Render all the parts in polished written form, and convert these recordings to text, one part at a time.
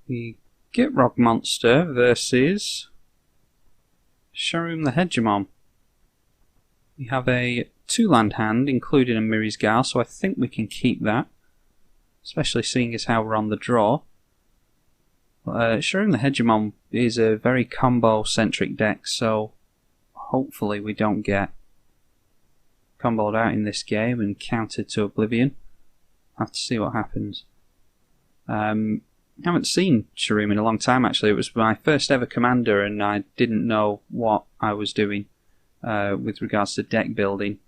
The Gitrog monster versus Sharuum the Hegemon. We have a 2-land hand, including a Mirri's Gal, so I think we can keep that, especially seeing as how we're on the draw. Sharuum the Hegemon is a very combo-centric deck, so hopefully we don't get comboed out in this game and countered to oblivion. I'll have to see what happens. I haven't seen Sharuum in a long time actually. It was my first ever commander and I didn't know what I was doing with regards to deck building.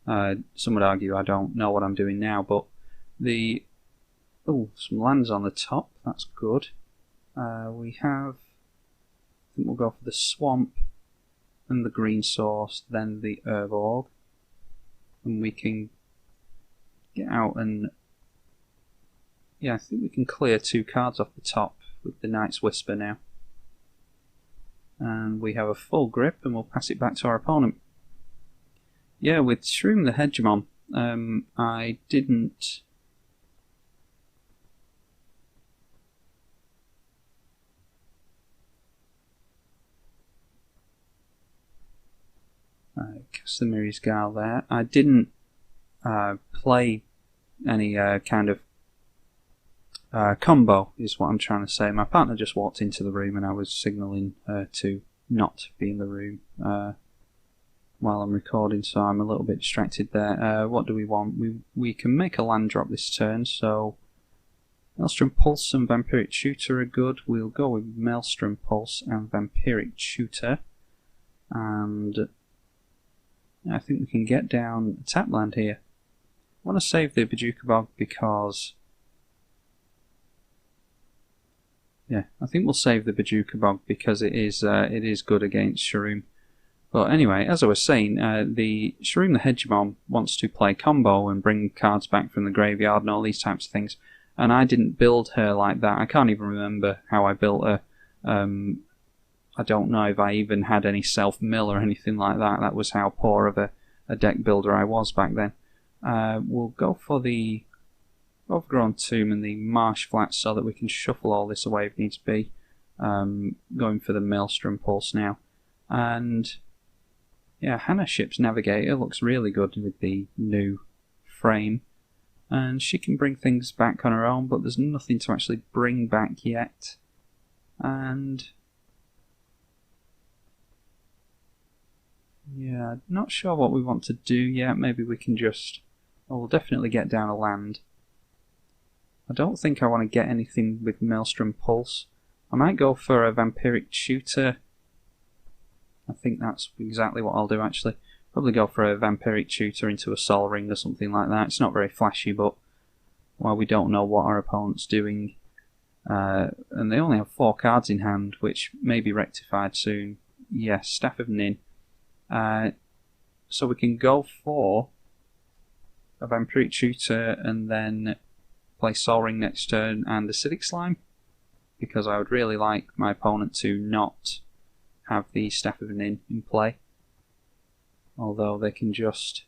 Some would argue I don't know what I'm doing now, but the... oh, some lands on the top, that's good. We have... I think we'll go for the Swamp and the Green Source, then the Herb Orb. And we can get out and... yeah, I think we can clear 2 cards off the top with the Knight's Whisper now. And we have a full grip and we'll pass it back to our opponent. Yeah, with Sharuum the Hegemon, I didn't... cast the Mirri's Gal there. I didn't play any kind of combo, is what I'm trying to say. My partner just walked into the room and I was signalling her to not be in the room while I'm recording, so I'm a little bit distracted there. What do we want? We can make a land drop this turn, so Maelstrom Pulse and Vampiric Tutor are good. We'll go with Maelstrom Pulse and Vampiric Tutor, and I think we can get down a tap land here. I want to save the Bojuka Bog because... yeah, I think we'll save the Bojuka Bog because it is good against Sharuum. But anyway, as I was saying, the Sharuum the Hegemon wants to play combo and bring cards back from the graveyard and all these types of things. And I didn't build her like that. I can't even remember how I built her. I don't know if I even had any self-mill or anything like that. That was how poor of a deck builder I was back then. We'll go for the Overgrown Tomb and the Marsh Flats so that we can shuffle all this away if needs be. Going for the Maelstrom Pulse now. And yeah, Hannah Ship's Navigator looks really good with the new frame. And she can bring things back on her own, but there's nothing to actually bring back yet. And... yeah, not sure what we want to do yet. Maybe we can just... well, we'll definitely get down a land. I don't think I want to get anything with Maelstrom Pulse. I might go for a Vampiric Tutor. I think that's exactly what I'll do actually. Probably go for a Vampiric Tutor into a Sol Ring or something like that. It's not very flashy, but while we don't know what our opponent's doing, and they only have 4 cards in hand, which may be rectified soon. Yes, Staff of Nin. So we can go for a Vampiric Tutor and then play Sol Ring next turn and Acidic Slime, because I would really like my opponent to not have the Staff of Nin in play. Although they can just...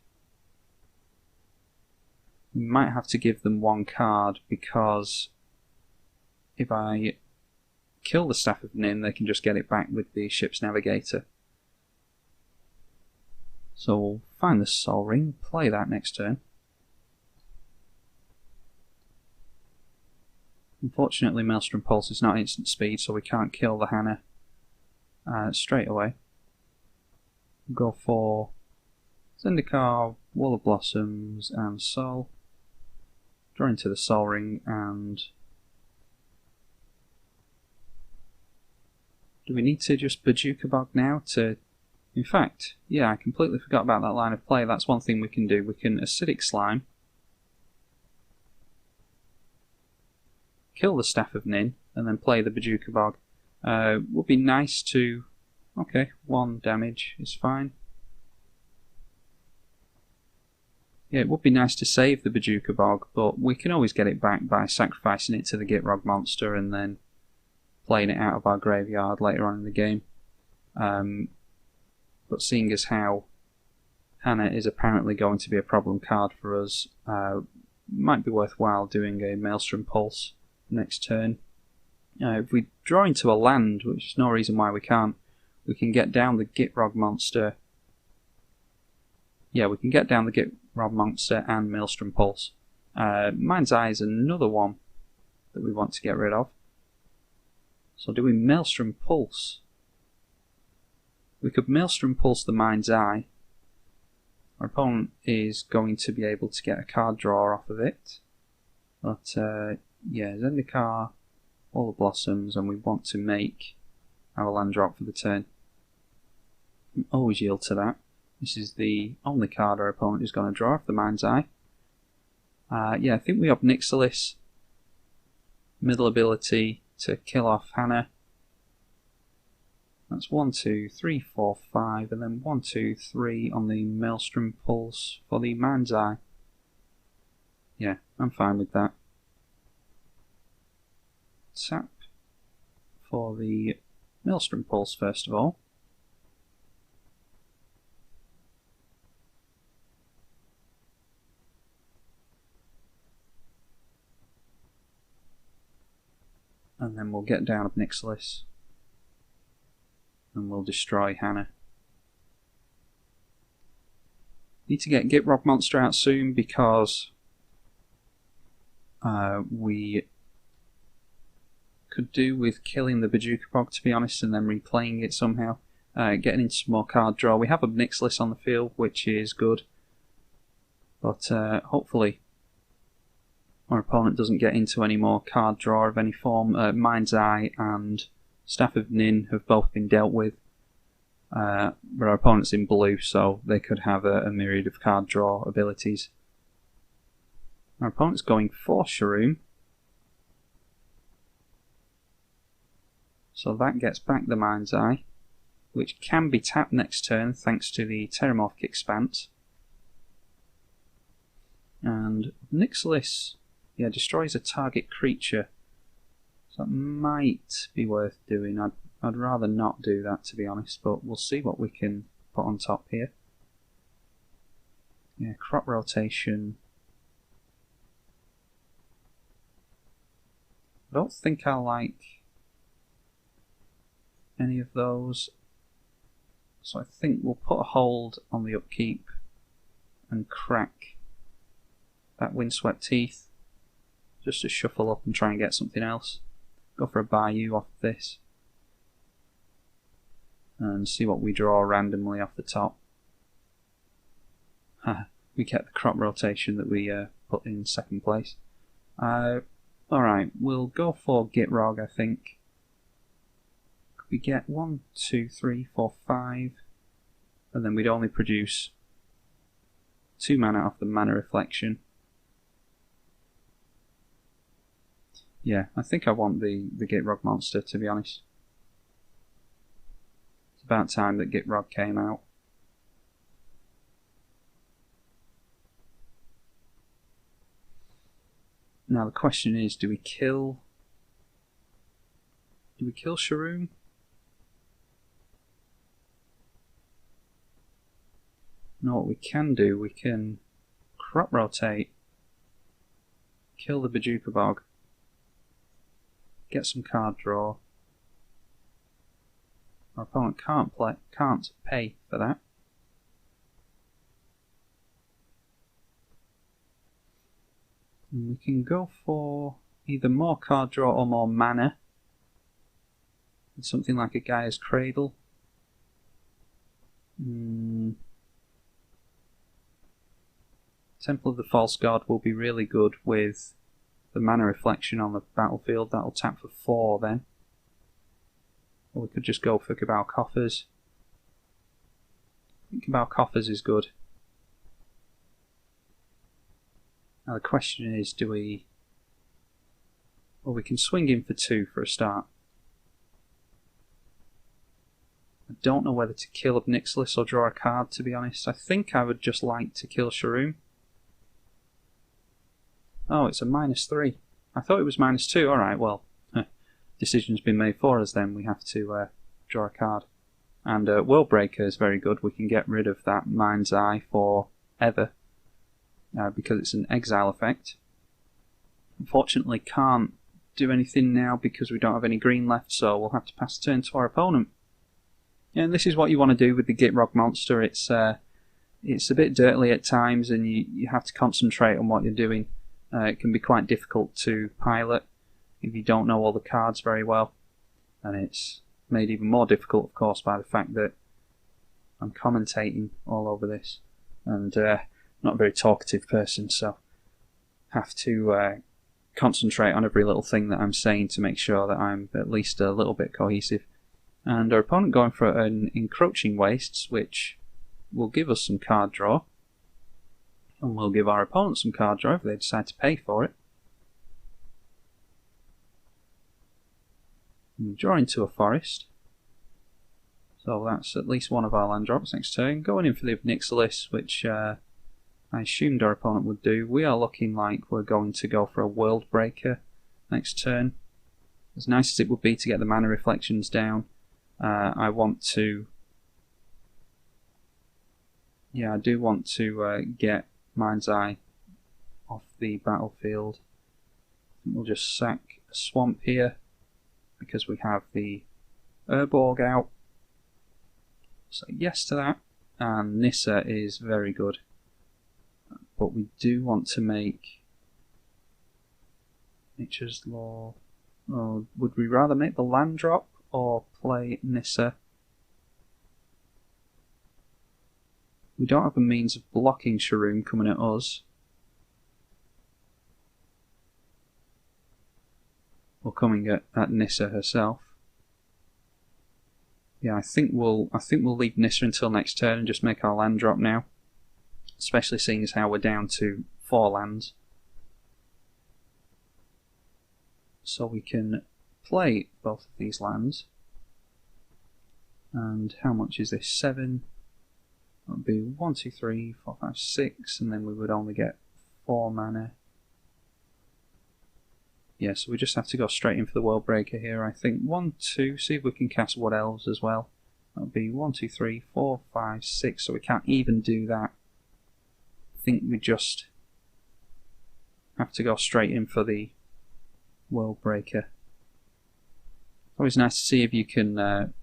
we might have to give them 1 card, because if I kill the Staff of Nin, they can just get it back with the Ship's Navigator. So we'll find the Sol Ring, play that next turn. Unfortunately, Maelstrom Pulse is not instant speed, so we can't kill the Hannah straight away. We'll go for Zendikar, Wall of Blossoms, and Sol. Draw into the Sol Ring, and do we need to just Bojuka Bog now to... in fact, yeah, I completely forgot about that line of play. That's one thing we can do. We can Acidic Slime, kill the Staff of Nin, and then play the Bojuka Bog. Would be nice to... okay, 1 damage is fine. Yeah, it would be nice to save the Bojuka Bog, but we can always get it back by sacrificing it to the Gitrog monster and then playing it out of our graveyard later on in the game. But seeing as how Hannah is apparently going to be a problem card for us, might be worthwhile doing a Maelstrom Pulse next turn If we draw into a land, which is no reason why we can't, we can get down the Gitrog monster. Yeah, we can get down the Gitrog monster and Maelstrom Pulse. Mind's Eye is another one that we want to get rid of. So do we Maelstrom Pulse? We could Maelstrom Pulse the Mind's Eye. Our opponent is going to be able to get a card draw off of it. But yeah, Zendikar, all the Blossoms, and we want to make our land drop for the turn. We always yield to that. This is the only card our opponent is going to draw off the Mind's Eye. Yeah, I think we have Nixilis, middle ability to kill off Hannah. That's 1, 2, 3, 4, 5, and then 1, 2, 3 on the Maelstrom Pulse for the Mind's Eye. Yeah, I'm fine with that. Tap for the Maelstrom Pulse first of all. And then we'll get down of Nixilis. And we'll destroy Hannah. Need to get Gitrog monster out soon because we could do with killing the Bajukabog, to be honest, and then replaying it somehow. Getting into some more card draw. We have a Nixilis on the field, which is good. But hopefully our opponent doesn't get into any more card draw of any form. Mind's Eye and Staff of Nin have both been dealt with. But our opponent's in blue, so they could have a myriad of card draw abilities. Our opponent's going for Sharuum. So that gets back the Mind's Eye, which can be tapped next turn thanks to the Terramorphic Expanse. And Nixilis, yeah, destroys a target creature. So that might be worth doing. I'd rather not do that, to be honest, but we'll see what we can put on top here. Yeah, crop rotation. I don't think I like any of those, so I think we'll put a hold on the upkeep and crack that Windswept Teeth just to shuffle up and try and get something else. Go for a Bayou off this and see what we draw randomly off the top. We get the crop rotation that we put in second place. Alright, we'll go for Gitrog, I think. We get 1, 2, 3, 4, 5, and then we'd only produce 2 mana off the Mana Reflection. Yeah, I think I want the Gitrog monster, to be honest. It's about time that Gitrog came out. Now the question is, do we kill Sharuum? Now what we can do, we can crop rotate, kill the Bajukabog, get some card draw. Our opponent can't pay for that. And we can go for either more card draw or more mana. Something like a Gaia's Cradle. Temple of the False God will be really good with the Mana Reflection on the battlefield. That'll tap for 4 then. Or we could just go for Cabal Coffers. I think Cabal Coffers is good. Now the question is, do we... Well, we can swing in for 2 for a start. I don't know whether to kill up Nixilis or draw a card, to be honest. I think I would just like to kill Sharuum. Oh, it's a -3. I thought it was -2. Alright, well, decision's been made for us then. We have to draw a card. And Worldbreaker is very good. We can get rid of that Mind's Eye forever. Because it's an exile effect. Unfortunately can't do anything now because we don't have any green left, so we'll have to pass the turn to our opponent. And this is what you want to do with the Gitrog monster. It's a bit dirty at times, and you have to concentrate on what you're doing. It can be quite difficult to pilot if you don't know all the cards very well, and it's made even more difficult, of course, by the fact that I'm commentating all over this, and not a very talkative person, so have to concentrate on every little thing that I'm saying to make sure that I'm at least a little bit cohesive. And our opponent going for an encroaching wastes, which will give us some card draw, and we'll give our opponent some card draw if they decide to pay for it. And draw into a forest, so that's at least one of our land drops next turn. Going in for the Nixilis, which I assumed our opponent would do. We are looking like we're going to go for a World Breaker next turn. As nice as it would be to get the mana reflections down, I do want to get Mind's Eye off the battlefield. We'll just sack a swamp here because we have the Urborg out. So yes to that, and Nissa is very good. But we do want to make Nature's Law. Or would we rather make the land drop or play Nissa? We don't have a means of blocking Sharuum coming at us. Or coming at Nissa herself. Yeah, I think we'll leave Nissa until next turn and just make our land drop now. Especially seeing as how we're down to 4 lands. So we can play both of these lands. And how much is this? 7. That would be 1, 2, 3, 4, 5, 6, and then we would only get 4 mana. Yeah, so we just have to go straight in for the World Breaker here. I think 1, 2, see if we can cast Wood Elves as well. That would be 1, 2, 3, 4, 5, 6, so we can't even do that. I think we just have to go straight in for the World Breaker. Always nice to see if you can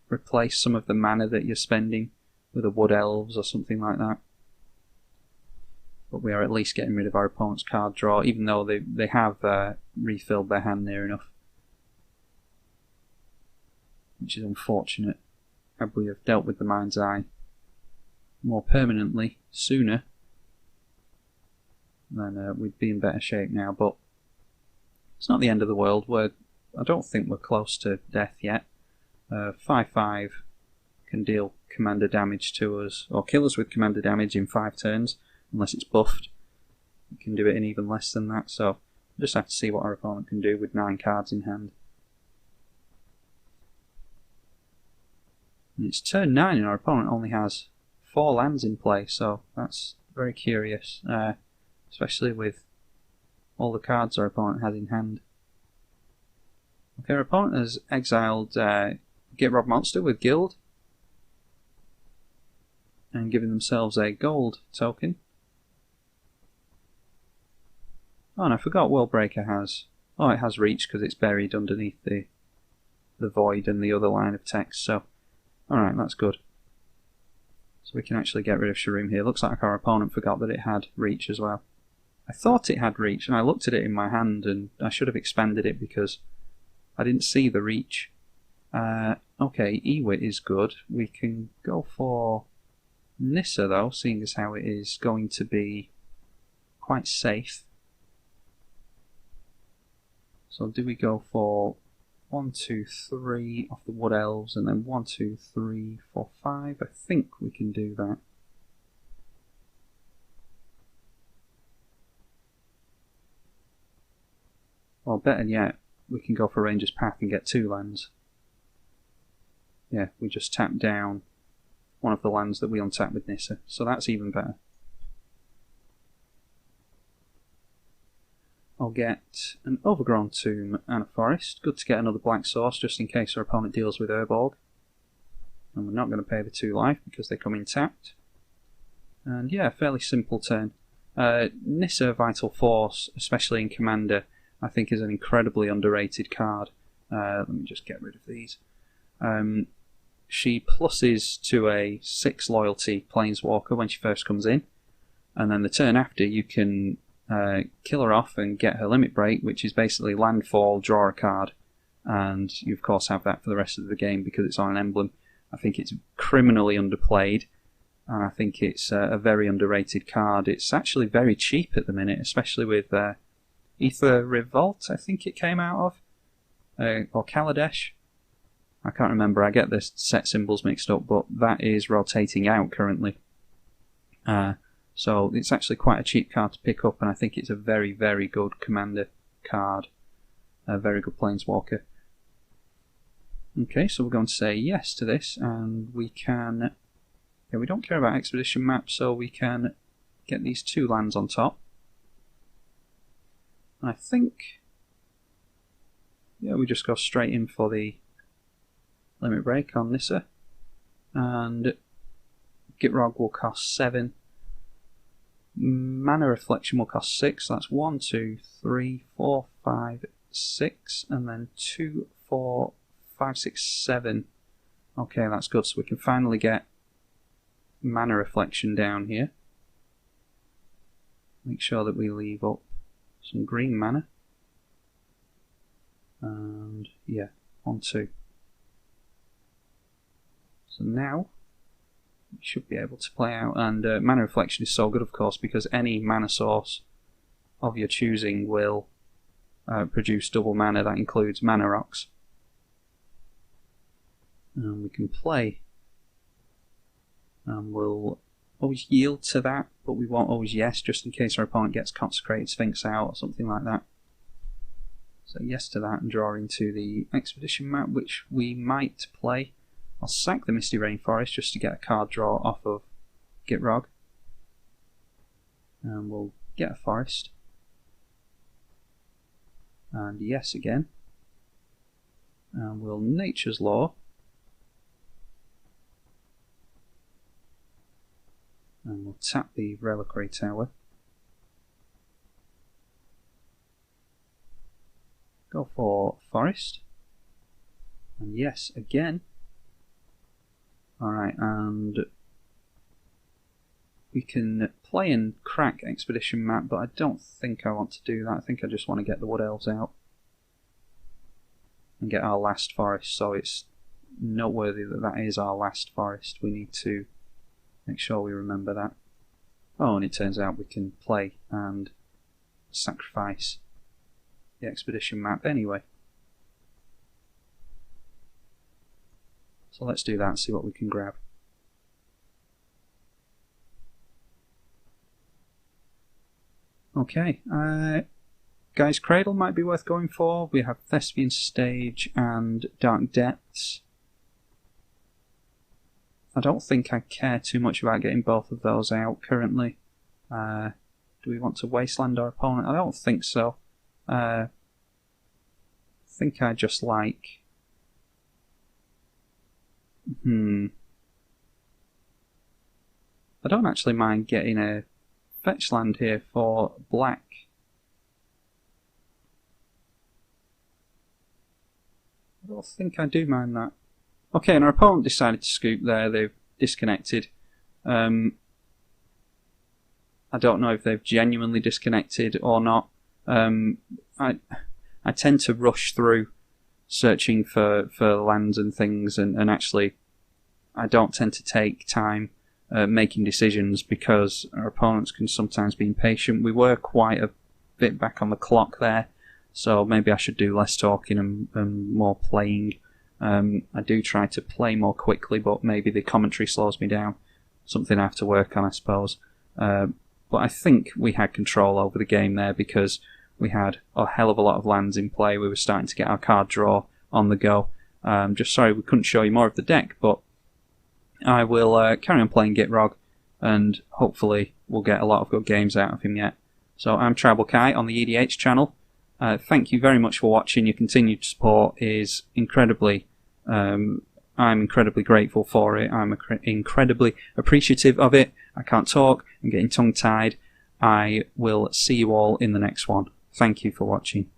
replace some of the mana that you're spending with a Wood Elves or something like that. But we are at least getting rid of our opponent's card draw, even though they have refilled their hand near enough. Which is unfortunate. Had we have dealt with the Mind's Eye more permanently sooner, then we'd be in better shape now. But it's not the end of the world. I don't think we're close to death yet. 5/5 can deal commander damage to us, or kill us with commander damage in 5 turns, unless it's buffed. We can do it in even less than that, so we'll just have to see what our opponent can do with 9 cards in hand. And it's turn 9 and our opponent only has 4 lands in play, so that's very curious, especially with all the cards our opponent has in hand. Okay, our opponent has exiled Gitrog Monster with Guild and given themselves a gold token. Oh, and I forgot World Breaker has... Oh, it has Reach because it's buried underneath the Void and the other line of text, so... Alright, that's good. So we can actually get rid of Sharuum here. Looks like our opponent forgot that it had Reach as well. I thought it had Reach, and I looked at it in my hand, and I should have expanded it because I didn't see the Reach. Okay, Ewit is good. We can go for Nissa though, seeing as how it is going to be quite safe. So do we go for 1, 2, 3 off the Wood Elves, and then 1, 2, 3, 4, 5? I think we can do that. Or better yet, we can go for Ranger's Path and get 2 lands. Yeah, we just tap down one of the lands that we untap with Nissa, so that's even better. I'll get an Overgrown Tomb and a Forest. Good to get another black source just in case our opponent deals with Urborg. And we're not going to pay the 2 life because they come in tapped. And yeah, fairly simple turn. Nissa Vital Force, especially in Commander, I think is an incredibly underrated card. Let me just get rid of these. She pluses to a 6 loyalty planeswalker when she first comes in, and then the turn after you can kill her off and get her limit break, which is basically landfall, draw a card, and you of course have that for the rest of the game because it's on an emblem. I think it's criminally underplayed, and I think it's a very underrated card. It's actually very cheap at the minute, especially with Ether Revolt, I think it came out of, or Kaladesh. I can't remember, I get the set symbols mixed up, but that is rotating out currently. So it's actually quite a cheap card to pick up, and I think it's a very, very good commander card. A very good planeswalker. Okay, so we're going to say yes to this, and we can... Yeah, we don't care about expedition maps, so we can get these 2 lands on top. And I think... Yeah, we just go straight in for the limit break on Nissa, and Gitrog will cost 7. Mana Reflection will cost 6. That's 1, 2, 3, 4, 5, 6, and then 2, 4, 5, 6, 7. Okay, that's good. So we can finally get Mana Reflection down here. Make sure that we leave up some green mana. And yeah, 1, 2. So now we should be able to play out, and Mana Reflection is so good, of course, because any mana source of your choosing will produce double mana. That includes Mana Rocks. And we can play, and we'll always yield to that, but we won't always yes, just in case our opponent gets Consecrated Sphinx out or something like that. So yes to that, and draw into the expedition map, which we might play. I'll sack the Misty Rainforest just to get a card draw off of Gitrog. And we'll get a forest. And yes again. And we'll Nature's Law. And we'll tap the Reliquary Tower. Go for forest. And yes again. Alright, and we can play and crack expedition map, but I don't think I want to do that. I think I just want to get the Wood Elves out and get our last forest, so it's noteworthy that that is our last forest. We need to make sure we remember that. Oh, and it turns out we can play and sacrifice the expedition map anyway. So let's do that and see what we can grab. Okay, Guy's Cradle might be worth going for. We have Thespian Stage and Dark Depths. I don't think I care too much about getting both of those out currently. Do we want to wasteland our opponent? I don't think so. I think I just like... I don't actually mind getting a fetch land here for black. I don't think I do mind that. Okay, and our opponent decided to scoop there. They've disconnected. I don't know if they've genuinely disconnected or not. I tend to rush through searching for lands and things, and actually I don't tend to take time making decisions because our opponents can sometimes be impatient. We were quite a bit back on the clock there, so maybe I should do less talking and more playing. I do try to play more quickly, but maybe the commentary slows me down. Something I have to work on, I suppose. But I think we had control over the game there because we had a hell of a lot of lands in play. We were starting to get our card draw on the go. Just sorry we couldn't show you more of the deck, but I will carry on playing Gitrog, and hopefully we'll get a lot of good games out of him yet. So I'm tribalkai on the EDH channel. Thank you very much for watching. Your continued support is incredibly... I'm incredibly grateful for it. I'm incredibly appreciative of it. I can't talk. I'm getting tongue-tied. I will see you all in the next one. Thank you for watching.